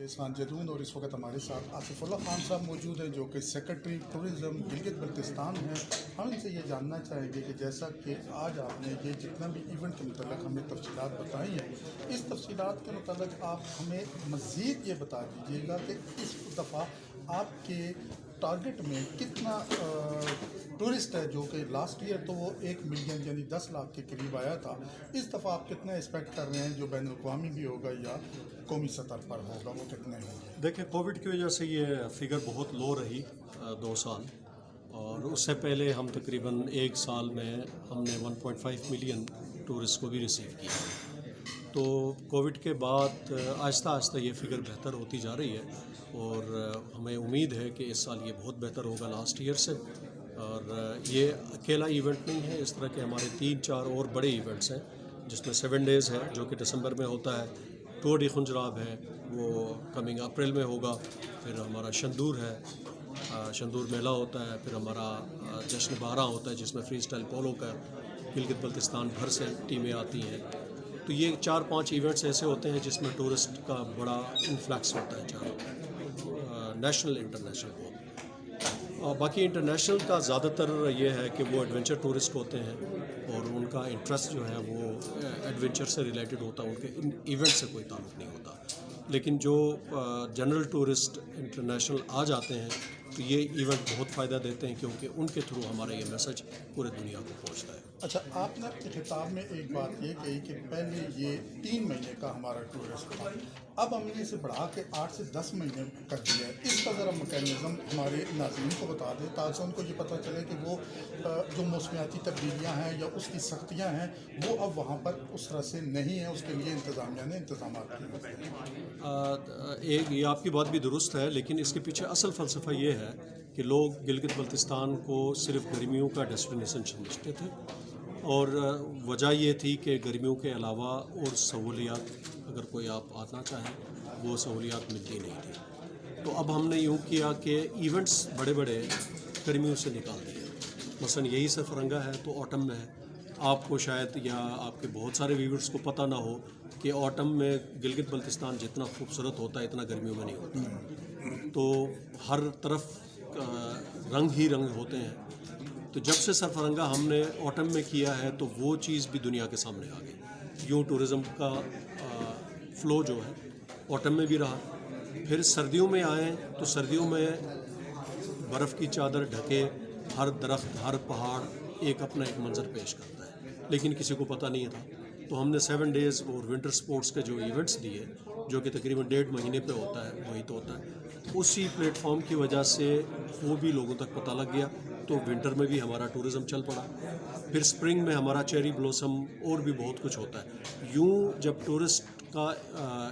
احسان جدون اور اس وقت ہمارے ساتھ آصف اللہ خان صاحب موجود ہیں جو کہ سیکرٹری ٹورزم گلگت بلتستان ہیں. ہم ان سے یہ جاننا چاہیں گے کہ جیسا کہ آج آپ نے یہ جتنا بھی ایونٹ کے متعلق ہمیں تفصیلات بتائی ہیں, اس تفصیلات کے متعلق آپ ہمیں مزید یہ بتا دیجیے گا کہ اس دفعہ آپ کے ٹارگٹ میں کتنا ٹورسٹ ہے, جو کہ لاسٹ ایئر تو وہ 1 ملین یعنی 10 لاکھ کے قریب آیا تھا. اس دفعہ آپ کتنا ایکسپیکٹ کر رہے ہیں, جو بین الاقوامی بھی ہوگا یا قومی سطح پر ہوگا, وہ کتنے ہوں گے؟ دیکھیں, کووڈ کی وجہ سے یہ فگر بہت لو رہی 2 سال, اور اس سے پہلے ہم تقریباً 1 سال میں ہم نے 1.5 ملین ٹورسٹ کو بھی ریسیو کیا. تو کووڈ کے بعد آہستہ آہستہ یہ فگر بہتر ہوتی جا رہی ہے, اور ہمیں امید ہے کہ اس سال یہ بہت بہتر ہوگا لاسٹ ایئر سے. اور یہ اکیلا ایونٹ نہیں ہے, اس طرح کے ہمارے 3-4 اور بڑے ایونٹس ہیں, جس میں 7 ڈیز ہے جو کہ دسمبر میں ہوتا ہے, ٹور ڈی خنجراب ہے وہ کمنگ اپریل میں ہوگا, پھر ہمارا شندور ہے, شندور میلہ ہوتا ہے, پھر ہمارا جشن بارہ ہوتا ہے جس میں فری اسٹائل پولو کا گلگت بلتستان بھر سے ٹیمیں آتی ہیں. تو یہ 4-5 ایونٹس ایسے ہوتے ہیں جس میں ٹورسٹ کا بڑا انفلیکس ہوتا ہے, چاہے نیشنل انٹرنیشنل ہو. باقی انٹرنیشنل کا زیادہ تر یہ ہے کہ وہ ایڈونچر ٹورسٹ ہوتے ہیں, اور ان کا انٹرسٹ جو ہے وہ ایڈونچر سے ریلیٹڈ ہوتا ہے, ان کے ایونٹ سے کوئی تعلق نہیں ہوتا. لیکن جو جنرل ٹورسٹ انٹرنیشنل آ جاتے ہیں تو یہ ایونٹ بہت فائدہ دیتے ہیں, کیونکہ ان کے تھرو ہمارا یہ میسج پورے دنیا کو پہنچتا ہے. اچھا, آپ نے اپنے خطاب میں ایک بات یہ کہی کہ پہلے یہ 3 مہینے کا ہمارا ٹورسٹ تھا, اب ہم نے اسے بڑھا کے 8 سے 10 مہینے کر دیا ہے. اس کا ذرا میکینزم ہمارے ناظرین کو بتا دیں تاکہ ان کو یہ پتہ چلے کہ وہ جو موسمیاتی تبدیلیاں ہیں یا اس کی سختیاں ہیں وہ اب وہاں پر اس طرح سے نہیں ہیں, اس کے لیے انتظامیہ نے انتظامات کیے. یہ آپ کی بات بھی درست ہے, لیکن اس کے پیچھے اصل فلسفہ یہ ہے کہ لوگ گلگت بلتستان کو صرف گرمیوں کا ڈیسٹینیشن سمجھتے تھے, اور وجہ یہ تھی کہ گرمیوں کے علاوہ اور سہولیات اگر کوئی آپ آنا چاہیں وہ سہولیات ملتی نہیں تھی. تو اب ہم نے یوں کیا کہ ایونٹس بڑے بڑے گرمیوں سے نکال دیے. مثلا یہی سرفرنگا ہے تو آٹم میں ہے. آپ کو شاید یا آپ کے بہت سارے ویورز کو پتہ نہ ہو کہ آٹم میں گلگت بلتستان جتنا خوبصورت ہوتا ہے اتنا گرمیوں میں نہیں ہوتا. تو ہر طرف رنگ ہی رنگ ہوتے ہیں. تو جب سے سرفرنگا ہم نے آٹم میں کیا ہے تو وہ چیز بھی دنیا کے سامنے آ گئی. یوں ٹورزم کا فلو جو ہے آٹم میں بھی رہا. پھر سردیوں میں آئیں تو سردیوں میں برف کی چادر ڈھکے ہر درخت ہر پہاڑ ایک اپنا ایک منظر پیش کرتا ہے, لیکن کسی کو پتہ نہیں تھا. تو ہم نے 7 ڈیز اور ونٹر سپورٹس کے جو ایونٹس دیے جو کہ تقریباً 1.5 مہینے پہ ہوتا ہے, وہی تو ہوتا ہے, اسی پلیٹ فارم کی وجہ سے وہ بھی لوگوں تک پتہ لگ گیا. تو ونٹر میں بھی ہمارا ٹورزم چل پڑا. پھر سپرنگ میں ہمارا چیری بلوسم اور بھی بہت کچھ ہوتا ہے. یوں جب ٹورسٹ کا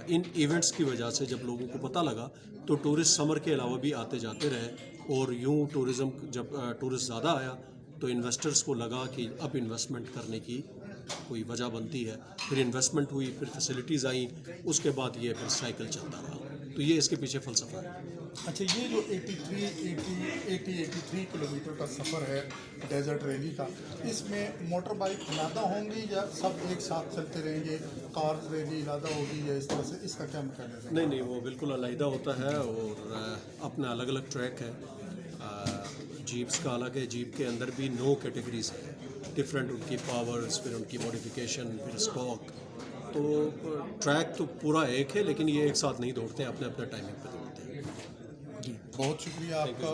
ان ایونٹس کی وجہ سے جب لوگوں کو پتہ لگا تو ٹورسٹ سمر کے علاوہ بھی آتے جاتے رہے, اور یوں ٹورزم جب ٹورسٹ زیادہ آیا تو انویسٹرز کو لگا کہ اب انویسٹمنٹ کرنے کی کوئی وجہ بنتی ہے. پھر انویسٹمنٹ ہوئی, پھر فیسلٹیز آئیں, اس کے بعد یہ پھر سائیکل چلتا رہا. تو یہ اس کے پیچھے فلسفہ ہے. اچھا, یہ جو 83 کلومیٹر کا سفر ہے ڈیزرٹ ریلی کا, اس میں موٹر بائک علیحدہ ہوں گی یا سب ایک ساتھ چلتے رہیں گے؟ کار ریلی علیحدہ ہوگی یا اس طرح سے, اس کا کیا میکینزم؟ نہیں, وہ بالکل علیحدہ ہوتا ہے, اور اپنا الگ الگ ٹریک ہے. جیپس کا الگ ہے, جیپ کے اندر بھی 9 کیٹیگریز ہیں ڈفرینٹ, ان کی پاورز, پھر ان کی موڈیفیکیشن, پھر اسٹاک. تو ٹریک تو پورا ایک ہے, لیکن یہ ایک ساتھ نہیں دوڑتے ہیں, اپنے اپنے ٹائمنگ پہ دوڑتے ہیں. جی, بہت شکریہ آپ کا.